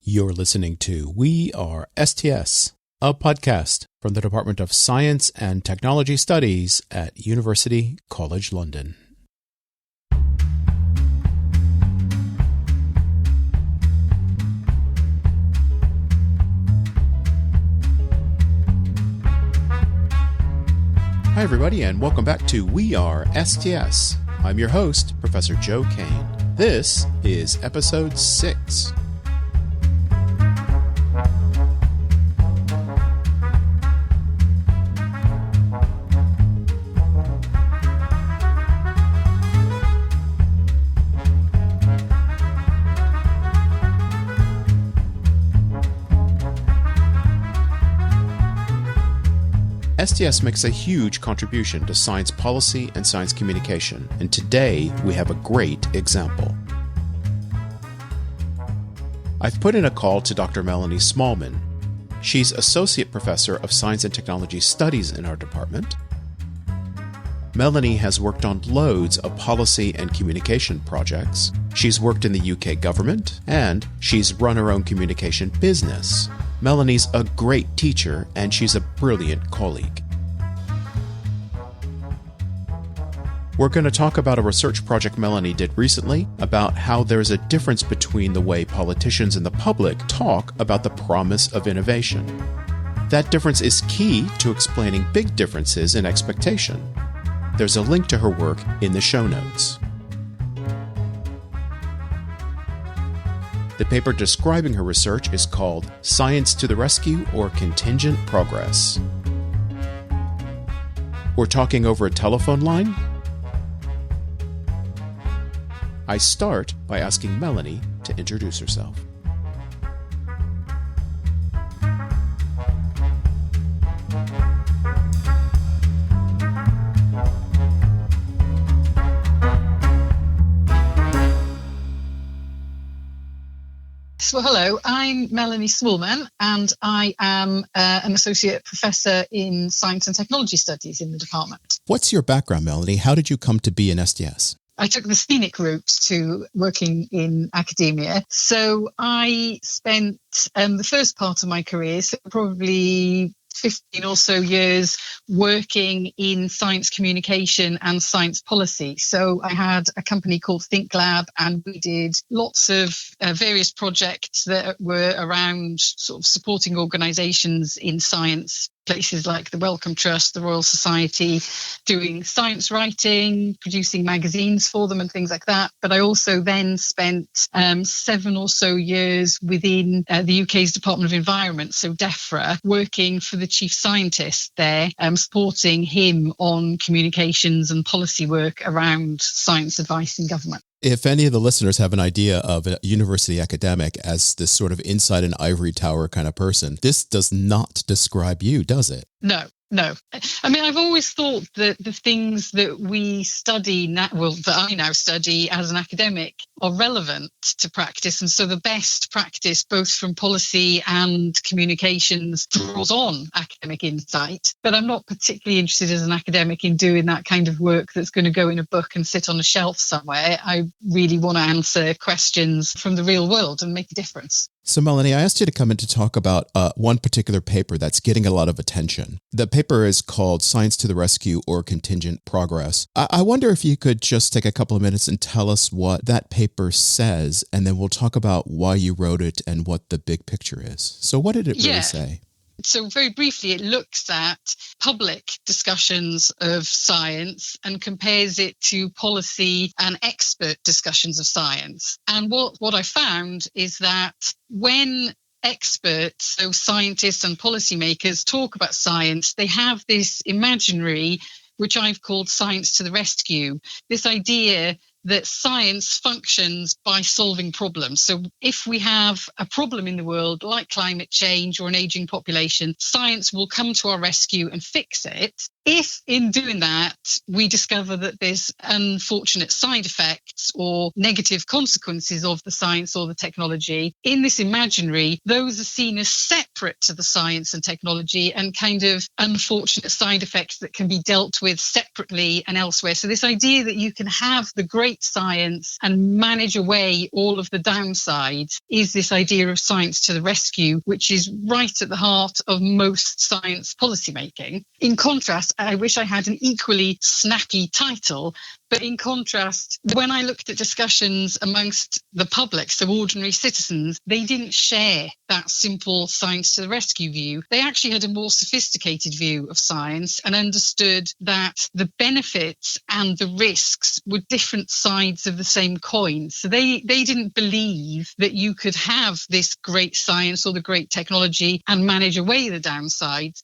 You're listening to WeAreSTS, a podcast from the Department of Science and Technology Studies at University College London. Hi everybody, and welcome back to WeAreSTS. I'm your host, Professor Joe Kane. This is episode 6. STS makes a huge contribution to science policy and science communication, and today we have a great example. I've put in a call to Dr. Melanie Smallman. She's Associate Professor of Science and Technology Studies in our department. Melanie has worked on loads of policy and communication projects. She's worked in the UK government, and she's run her own communication business. Melanie's a great teacher, and she's a brilliant colleague. We're going to talk about a research project Melanie did recently about how there's a difference between the way politicians and the public talk about the promise of innovation. That difference is key to explaining big differences in expectation. There's a link to her work in the show notes. The paper describing her research is called Science to the Rescue or Contingent Progress. We're talking over a telephone line. I start by asking Melanie to introduce herself. Well, hello, I'm Melanie Smallman, and I am an Associate Professor in Science and Technology Studies in the department. What's your background, Melanie? How did you come to be an STS? I took the scenic route to working in academia. So I spent the first part of my career, so probably 15 or so years, working in science communication and science policy. So I had a company called ThinkLab, and we did lots of various projects that were around sort of supporting organisations in science, places like the Wellcome Trust, the Royal Society, doing science writing, producing magazines for them and things like that. But I also then spent 7 or so years within the UK's Department of Environment, so DEFRA, working for the chief scientist there, supporting him on communications and policy work around science advice in government. If any of the listeners have an idea of a university academic as this sort of inside an ivory tower kind of person, this does not describe you, does it? No. I mean, I've always thought that the things that we study now, that I now study as an academic, are relevant to practice. And so the best practice, both from policy and communications, draws on academic insight. But I'm not particularly interested as an academic in doing that kind of work that's going to go in a book and sit on a shelf somewhere. I really want to answer questions from the real world and make a difference. So, Melanie, I asked you to come in to talk about one particular paper that's getting a lot of attention. The paper is called Science to the Rescue or Contingent Progress. I wonder if you could just take a couple of minutes and tell us what that paper says, and then we'll talk about why you wrote it and what the big picture is. So what did it really say? So very briefly, it looks at public discussions of science and compares it to policy and expert discussions of science. And what I found is that when experts, so scientists and policymakers, talk about science, they have this imaginary, which I've called science to the rescue, this idea that science functions by solving problems. So if we have a problem in the world like climate change or an aging population, science will come to our rescue and fix it. if in doing that, we discover that there's unfortunate side effects or negative consequences of the science or the technology, in this imaginary, those are seen as separate to the science and technology and kind of unfortunate side effects that can be dealt with separately and elsewhere. So this idea that you can have the great science and manage away all of the downsides is this idea of science to the rescue, which is right at the heart of most science policymaking. In contrast, I wish I had an equally snappy title, but in contrast, when I looked at discussions amongst the public, so ordinary citizens, they didn't share that simple science to the rescue view. They actually had a more sophisticated view of science and understood that the benefits and the risks were different sides of the same coin. So they didn't believe that you could have this great science or the great technology and manage away the downsides.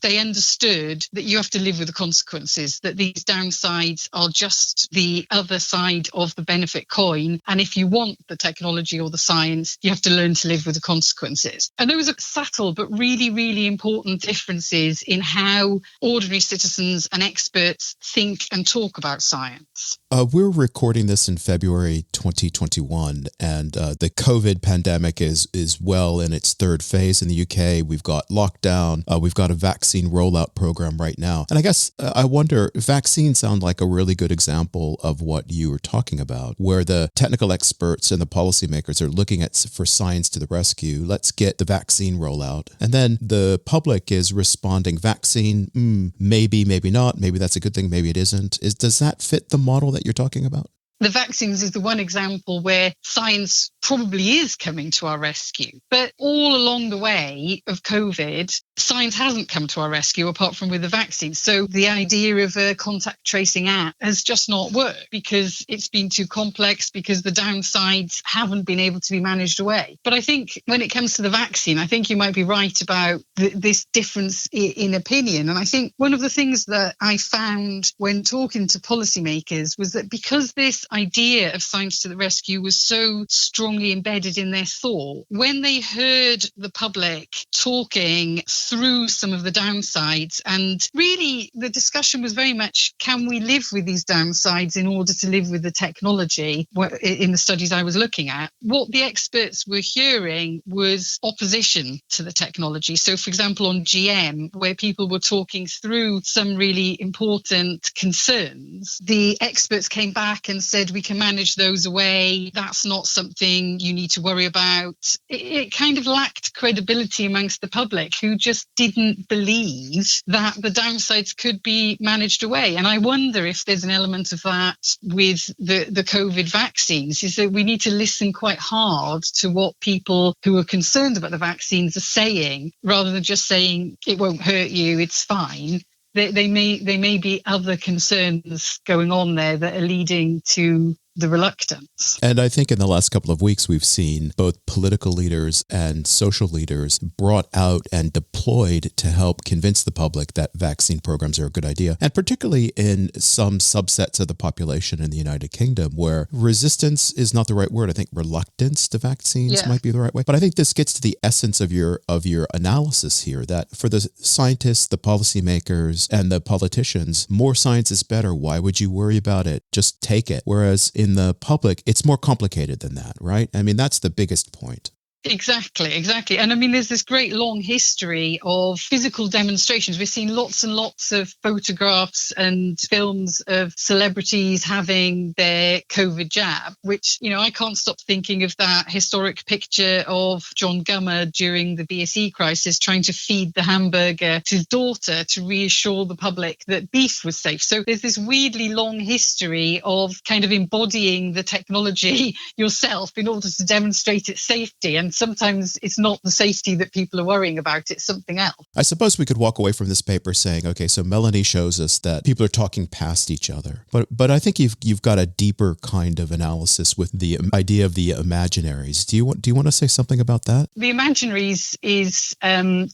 They understood that you have to live with the consequences, that these downsides are just the other side of the benefit coin. And if you want the technology or the science, you have to learn to live with the consequences. And those are subtle but really, really important differences in how ordinary citizens and experts think and talk about science. We're recording this in February 2021, and the COVID pandemic is well in its third phase in the UK. We've got lockdown. We've got a vaccine rollout program right now. And I guess I wonder, vaccines sound like a really good example of what you were talking about, where the technical experts and the policymakers are looking at for science to the rescue. Let's get the vaccine rollout. And then the public is responding, vaccine, maybe, maybe not. Maybe that's a good thing. Maybe it isn't. Does that fit the model that you're talking about? The vaccines is the one example where science probably is coming to our rescue. But all along the way of COVID, science hasn't come to our rescue apart from with the vaccine. So the idea of a contact tracing app has just not worked because it's been too complex, because the downsides haven't been able to be managed away. But I think when it comes to the vaccine, I think you might be right about this difference in opinion. And I think one of the things that I found when talking to policymakers was that because this idea of science to the rescue was so strongly embedded in their thought, when they heard the public talking through some of the downsides, and really the discussion was very much, can we live with these downsides in order to live with the technology? In the studies I was looking at, what the experts were hearing was opposition to the technology. So for example, on GM, where people were talking through some really important concerns, the experts came back and said, we can manage those away. That's not something you need to worry about. It kind of lacked credibility amongst the public, who just didn't believe that the downsides could be managed away. And I wonder if there's an element of that with the COVID vaccines, is that we need to listen quite hard to what people who are concerned about the vaccines are saying, rather than just saying it won't hurt you, it's fine. They may be other concerns going on there that are leading to the reluctance. And I think in the last couple of weeks, we've seen both political leaders and social leaders brought out and deployed to help convince the public that vaccine programs are a good idea. And particularly in some subsets of the population in the United Kingdom, where resistance is not the right word. I think reluctance to vaccines might be the right way. But I think this gets to the essence of your analysis here, that for the scientists, the policymakers, and the politicians, more science is better. Why would you worry about it? Just take it. Whereas in the public, it's more complicated than that, right? I mean, that's the biggest point. Exactly. And I mean, there's this great long history of physical demonstrations. We've seen lots and lots of photographs and films of celebrities having their COVID jab, which, I can't stop thinking of that historic picture of John Gummer during the BSE crisis trying to feed the hamburger to his daughter to reassure the public that beef was safe. So there's this weirdly long history of kind of embodying the technology yourself in order to demonstrate its safety. And sometimes it's not the safety that people are worrying about, it's something else. I suppose we could walk away from this paper saying, okay, so Melanie shows us that people are talking past each other. But I think you've got a deeper kind of analysis with the idea of the imaginaries. Do you want to say something about that? The imaginaries is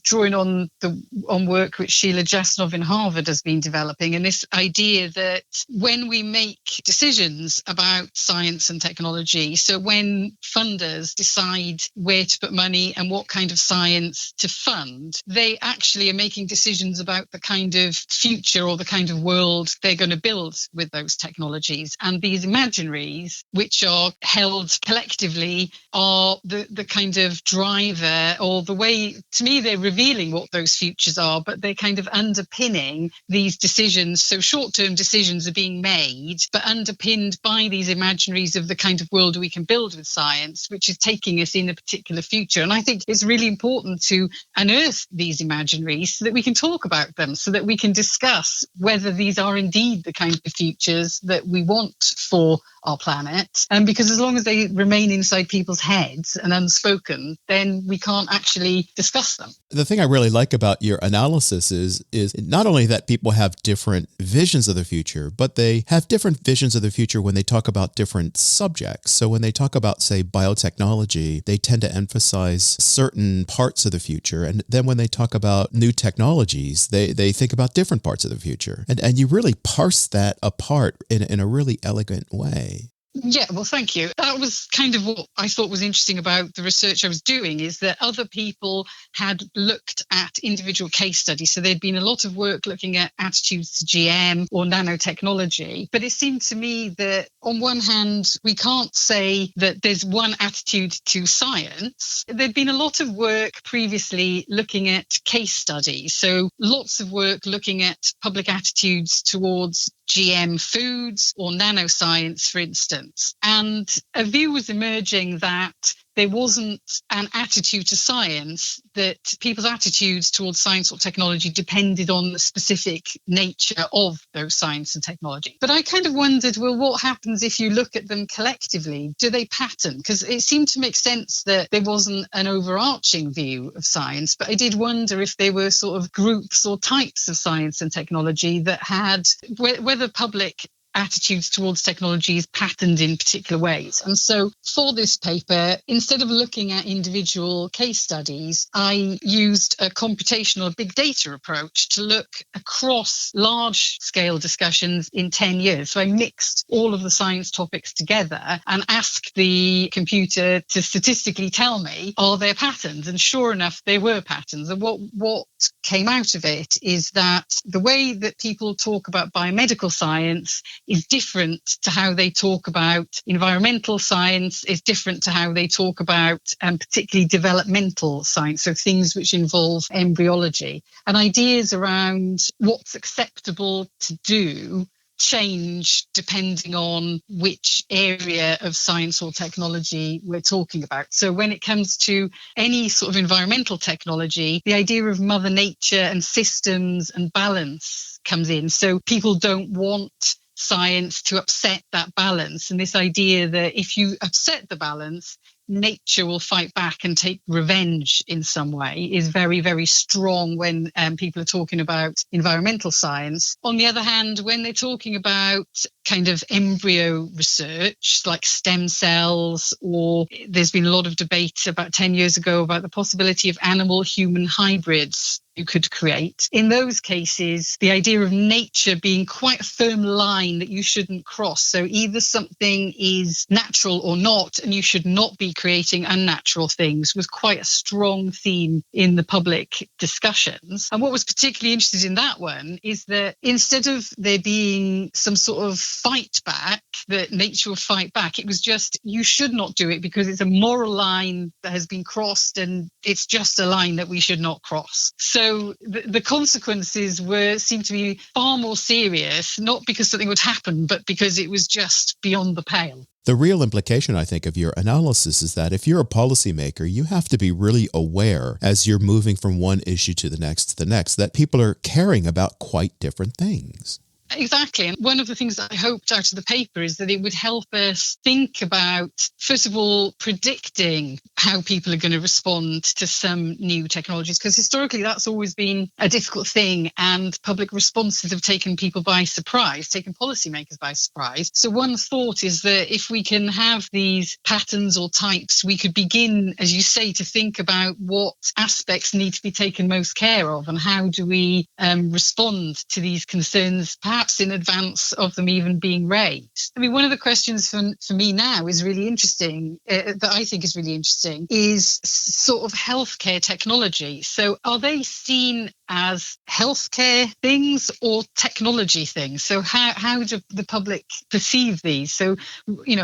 drawing on work which Sheila Jasnov in Harvard has been developing, and this idea that when we make decisions about science and technology, so when funders decide where to put money and what kind of science to fund. They actually are making decisions about the kind of future or the kind of world they're going to build with those technologies. And these imaginaries, which are held collectively, are the kind of driver, or the way, to me, they're revealing what those futures are, but they're kind of underpinning these decisions. So short-term decisions are being made, but underpinned by these imaginaries of the kind of world we can build with science, which is taking us in a particular future. And I think it's really important to unearth these imaginaries so that we can talk about them, so that we can discuss whether these are indeed the kind of futures that we want for our planet. And because as long as they remain inside people's heads and unspoken, then we can't actually discuss them. The thing I really like about your analysis is not only that people have different visions of the future, but they have different visions of the future when they talk about different subjects. So when they talk about, say, biotechnology, they tend to emphasize certain parts of the future. And then when they talk about new technologies, they think about different parts of the future. And you really parse that apart in a really elegant way. Yeah, well, thank you. That was kind of what I thought was interesting about the research I was doing, is that other people had looked at individual case studies. So there'd been a lot of work looking at attitudes to GM or nanotechnology. But it seemed to me that on one hand, we can't say that there's one attitude to science. There'd been a lot of work previously looking at case studies. So lots of work looking at public attitudes towards GM foods or nanoscience, for instance. And a view was emerging that there wasn't an attitude to science, that people's attitudes towards science or technology depended on the specific nature of those science and technology. But I kind of wondered, well, what happens if you look at them collectively? Do they pattern? Because it seemed to make sense that there wasn't an overarching view of science, but I did wonder if there were sort of groups or types of science and technology that had, whether public attitudes towards technologies patterned in particular ways. And so for this paper, instead of looking at individual case studies, I used a computational big data approach to look across large scale discussions in 10 years. So I mixed all of the science topics together and asked the computer to statistically tell me, are there patterns? And sure enough, there were patterns. And what came out of it is that the way that people talk about biomedical science is different to how they talk about environmental science, is different to how they talk about particularly developmental science, so things which involve embryology. And ideas around what's acceptable to do change depending on which area of science or technology we're talking about. So when it comes to any sort of environmental technology, the idea of Mother Nature and systems and balance comes in. So people don't want science to upset that balance. And this idea that if you upset the balance, nature will fight back and take revenge in some way is very, very strong when people are talking about environmental science. On the other hand, when they're talking about kind of embryo research like stem cells, or there's been a lot of debate about 10 years ago about the possibility of animal-human hybrids you could create. In those cases, the idea of nature being quite a firm line that you shouldn't cross. So either something is natural or not, and you should not be creating unnatural things, was quite a strong theme in the public discussions. And what was particularly interesting in that one is that instead of there being some sort of fight back, that nature will fight back, it was just, you should not do it because it's a moral line that has been crossed and it's just a line that we should not cross. So the consequences seemed to be far more serious, not because something would happen, but because it was just beyond the pale. The real implication, I think, of your analysis is that if you're a policymaker, you have to be really aware as you're moving from one issue to the next, that people are caring about quite different things. Exactly. And one of the things that I hoped out of the paper is that it would help us think about, first of all, predicting how people are going to respond to some new technologies, because historically that's always been a difficult thing and public responses have taken people by surprise, taken policymakers by surprise. So one thought is that if we can have these patterns or types, we could begin, as you say, to think about what aspects need to be taken most care of and how do we respond to these concerns, perhaps perhaps in advance of them even being raised. I mean, one of the questions for me now is really interesting, that I think is really interesting, is sort of healthcare technology. So are they seen as healthcare things or technology things? So how do the public perceive these? So,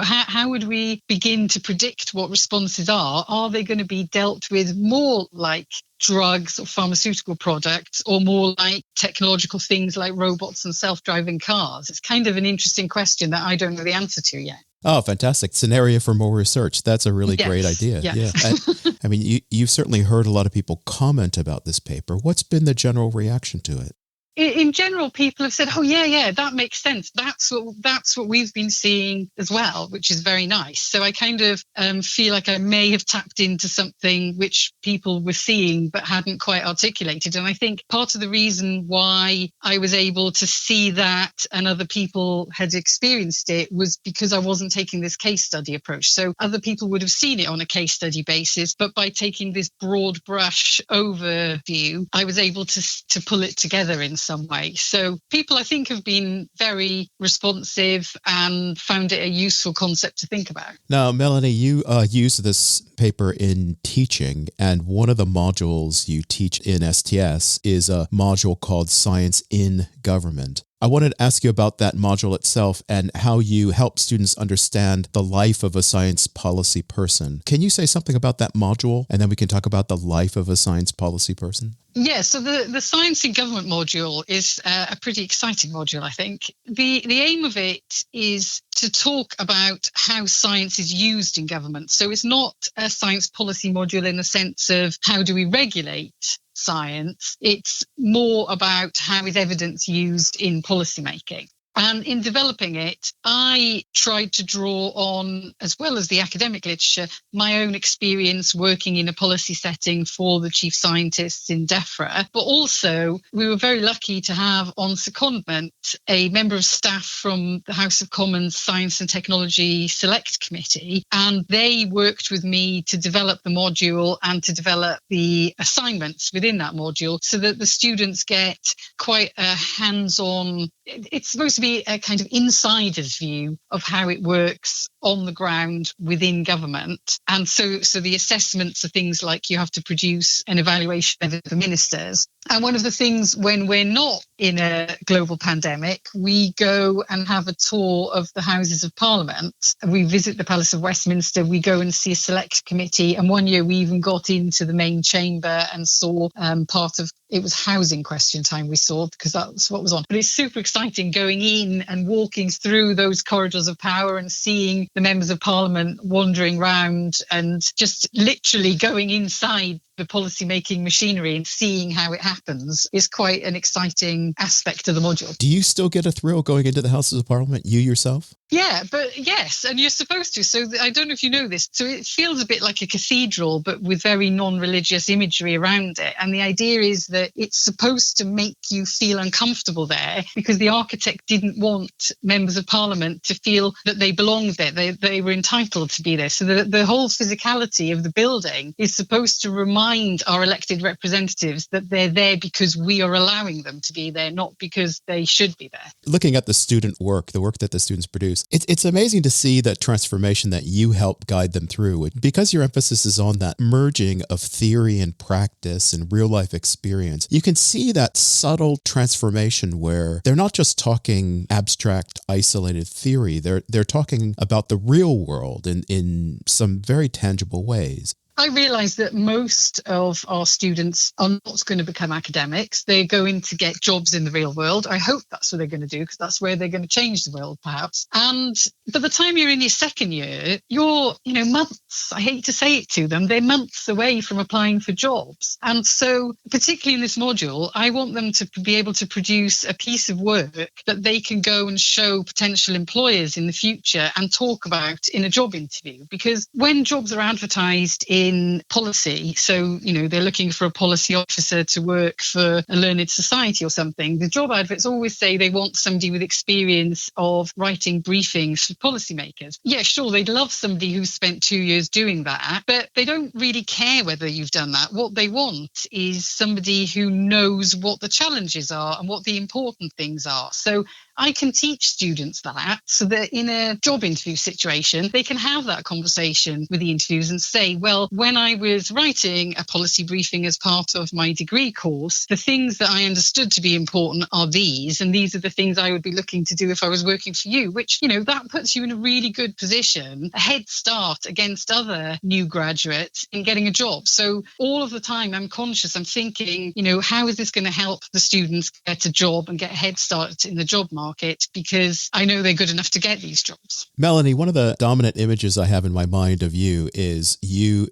how would we begin to predict what responses are? Are they going to be dealt with more like drugs or pharmaceutical products, or more like technological things like robots and self-driving cars? It's kind of an interesting question that I don't know the answer to yet. Oh, fantastic. It's an area for more research. That's a really great idea. Yes. Yeah. I mean, you've certainly heard a lot of people comment about this paper. What's been the general reaction to it? In general, people have said, "Oh, yeah, that makes sense. That's what we've been seeing as well," which is very nice. So I kind of feel like I may have tapped into something which people were seeing but hadn't quite articulated. And I think part of the reason why I was able to see that and other people had experienced it was because I wasn't taking this case study approach. So other people would have seen it on a case study basis, but by taking this broad brush overview, I was able to pull it together in some way. So people, I think, have been very responsive and found it a useful concept to think about. Now, Melanie, you use this paper in teaching, and one of the modules you teach in STS is a module called Science in Government. I wanted to ask you about that module itself and how you help students understand the life of a science policy person. Can you say something about that module, and then we can talk about the life of a science policy person? Yeah, so the Science in Government module is a pretty exciting module, I think. The aim of it is to talk about how science is used in government. So it's not a science policy module in the sense of how do we regulate science. It's more about how is evidence used in policymaking. And in developing it, I tried to draw on, as well as the academic literature, my own experience working in a policy setting for the chief scientists in DEFRA. But also, we were very lucky to have on secondment a member of staff from the House of Commons Science and Technology Select Committee. And they worked with me to develop the module and to develop the assignments within that module so that the students get quite a hands-on, it's supposed to be a kind of insider's view of how it works on the ground within government. And so the assessments are things like you have to produce an evaluation of the ministers. And one of the things when we're not in a global pandemic, we go and have a tour of the Houses of Parliament. We visit the Palace of Westminster. We go and see a select committee. And one year we even got into the main chamber and saw part of, it was housing question time we saw, because that's what was on. But it's super exciting going in and walking through those corridors of power and seeing the members of Parliament wandering round and just literally going inside the policy-making machinery and seeing how it happens is quite an exciting aspect of the module. Do you still get a thrill going into the Houses of Parliament, you yourself? Yeah, but yes, and you're supposed to. So I don't know if you know this. So it feels a bit like a cathedral, but with very non-religious imagery around it. And the idea is that it's supposed to make you feel uncomfortable there because the architect didn't want members of Parliament to feel that they belonged there. They were entitled to be there. So the whole physicality of the building is supposed to remind our elected representatives that they're there because we are allowing them to be there, not because they should be there. Looking at the student work, the work that the students produce, it's amazing to see that transformation that you help guide them through. Because your emphasis is on that merging of theory and practice and real life experience, you can see that subtle transformation where they're not just talking abstract, isolated theory. They're talking about the real world in some very tangible ways. I realise that most of our students are not going to become academics. They're going to get jobs in the real world. I hope that's what they're going to do, because that's where they're going to change the world, perhaps. And by the time you're in your second year, you're, months, I hate to say it to them, they're months away from applying for jobs. And so, particularly in this module, I want them to be able to produce a piece of work that they can go and show potential employers in the future and talk about in a job interview. Because when jobs are advertised in in policy. So, they're looking for a policy officer to work for a learned society or something. The job adverts always say they want somebody with experience of writing briefings for policymakers. Yeah, sure, they'd love somebody who's spent 2 years doing that, but they don't really care whether you've done that. What they want is somebody who knows what the challenges are and what the important things are. So I can teach students that so that in a job interview situation, they can have that conversation with the interviews and say, well, when I was writing a policy briefing as part of my degree course, the things that I understood to be important are these, and these are the things I would be looking to do if I was working for you, which, that puts you in a really good position, a head start against other new graduates in getting a job. So all of the time I'm conscious, I'm thinking, how is this going to help the students get a job and get a head start in the job market, because I know they're good enough to get these jobs. Melanie, one of the dominant images I have in my mind of you is you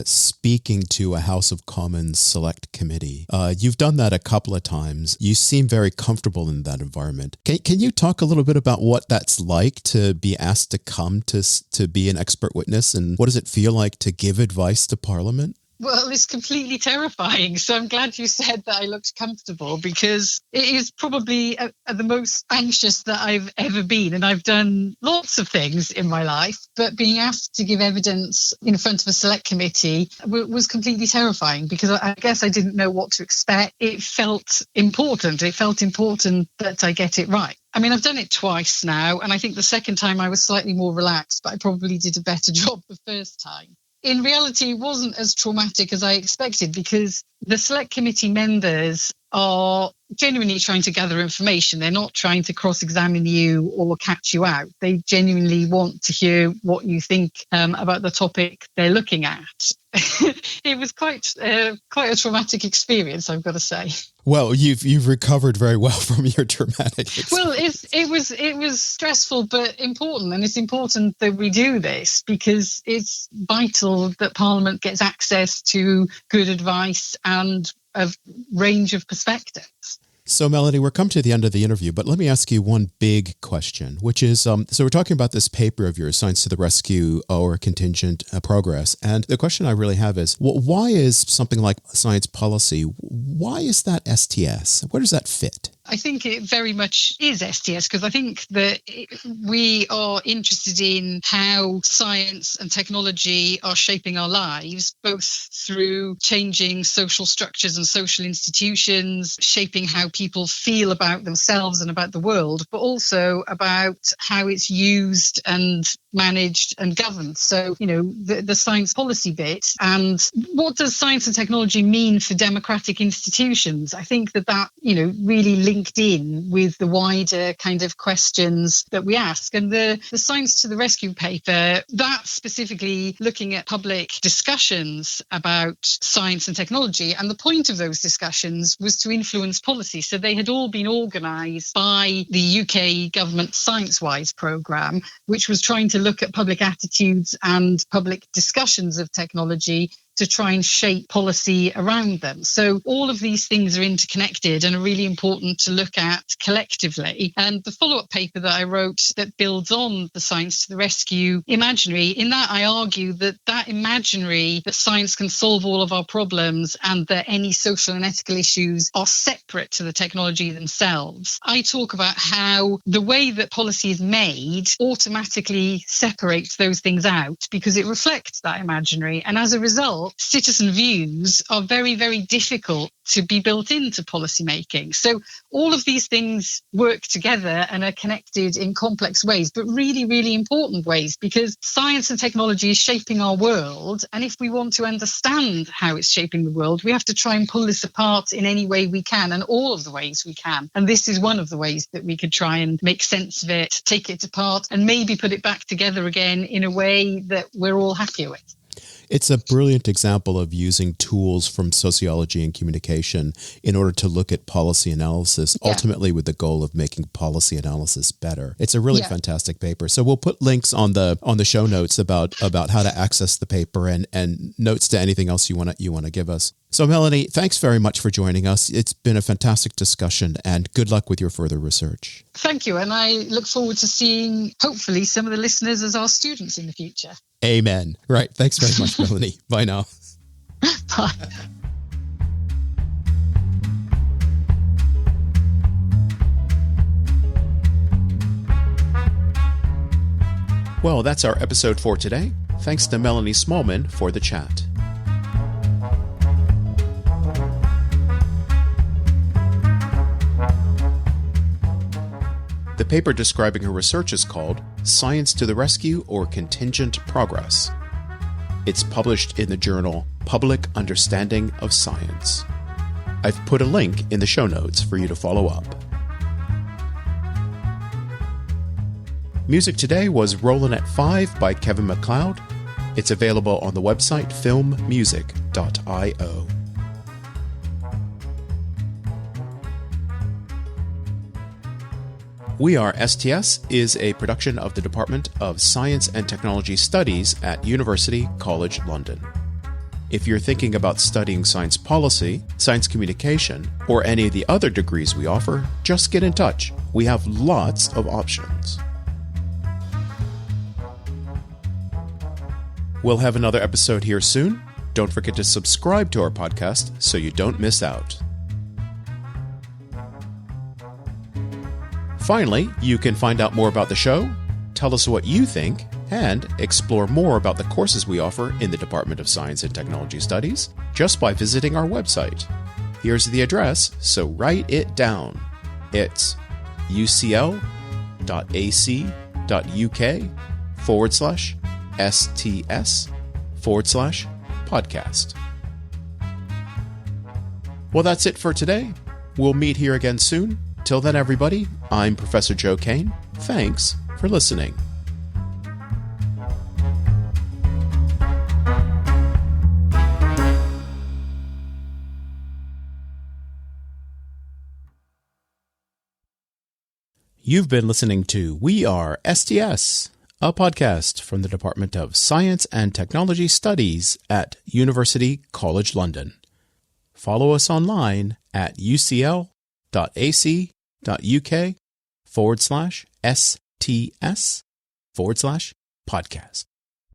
speaking to a House of Commons select committee. You've done that a couple of times. You seem very comfortable in that environment. Can you talk a little bit about what that's like to be asked to come to be an expert witness, and what does it feel like to give advice to Parliament? Well, it's completely terrifying. So I'm glad you said that I looked comfortable, because it is probably the most anxious that I've ever been. And I've done lots of things in my life, but being asked to give evidence in front of a select committee was completely terrifying, because I guess I didn't know what to expect. It felt important. It felt important that I get it right. I mean, I've done it twice now, and I think the second time I was slightly more relaxed, but I probably did a better job the first time. In reality, it wasn't as traumatic as I expected, because the select committee members are genuinely trying to gather information. They're not trying to cross-examine you or catch you out. They genuinely want to hear what you think about the topic they're looking at. It was quite a traumatic experience, I've got to say. Well, you've recovered very well from your traumatic experience. Well, it was stressful but important, and it's important that we do this, because it's vital that Parliament gets access to good advice and a range of perspectives. So, Melanie, we're coming to the end of the interview, but let me ask you one big question, which is, so we're talking about this paper of yours, Science to the Rescue or Contingent Progress. And the question I really have is, why is something like science policy, why is that STS? Where does that fit? I think it very much is STS, because I think that we are interested in how science and technology are shaping our lives, both through changing social structures and social institutions, shaping how people feel about themselves and about the world, but also about how it's used and managed and governed. So, the science policy bit, and what does science and technology mean for democratic institutions? I think that really linked in with the wider kind of questions that we ask. And the Science to the Rescue paper, that specifically looking at public discussions about science and technology. And the point of those discussions was to influence policy. So they had all been organised by the UK government ScienceWise programme, which was trying to look at public attitudes and public discussions of technology to try and shape policy around them. So all of these things are interconnected and are really important to look at collectively. And the follow-up paper that I wrote that builds on the Science to the Rescue imaginary, in that I argue that imaginary that science can solve all of our problems and that any social and ethical issues are separate to the technology themselves. I talk about how the way that policy is made automatically separates those things out because it reflects that imaginary. And as a result, citizen views are very, very difficult to be built into policy making. So all of these things work together and are connected in complex ways, but really, really important ways, because science and technology is shaping our world. And if we want to understand how it's shaping the world, we have to try and pull this apart in any way we can, and all of the ways we can. And this is one of the ways that we could try and make sense of it, take it apart, and maybe put it back together again in a way that we're all happier with. It's a brilliant example of using tools from sociology and communication in order to look at policy analysis, ultimately with the goal of making policy analysis better. It's a really fantastic paper. So we'll put links on the show notes about how to access the paper and notes to anything else you want to give us. So Melanie, thanks very much for joining us. It's been a fantastic discussion, and good luck with your further research. Thank you. And I look forward to seeing, hopefully, some of the listeners as our students in the future. Amen. Right. Thanks very much, Melanie. Bye now. Bye. Well, that's our episode for today. Thanks to Melanie Smallman for the chat. The paper describing her research is called Science to the Rescue or Contingent Progress. It's published in the journal Public Understanding of Science. I've put a link in the show notes for you to follow up. Music today was Rollin' at 5 by Kevin MacLeod. It's available on the website filmmusic.io. WeAreSTS is a production of the Department of Science and Technology Studies at University College London. If you're thinking about studying science policy, science communication, or any of the other degrees we offer, just get in touch. We have lots of options. We'll have another episode here soon. Don't forget to subscribe to our podcast so you don't miss out. Finally, you can find out more about the show, tell us what you think, and explore more about the courses we offer in the Department of Science and Technology Studies just by visiting our website. Here's the address, so write it down. It's ucl.ac.uk/STS/podcast. Well, that's it for today. We'll meet here again soon. Till then, everybody, I'm Professor Joe Kane. Thanks for listening. You've been listening to WeAreSTS, a podcast from the Department of Science and Technology Studies at University College London. Follow us online at ucl.ac.uk/STS/podcast.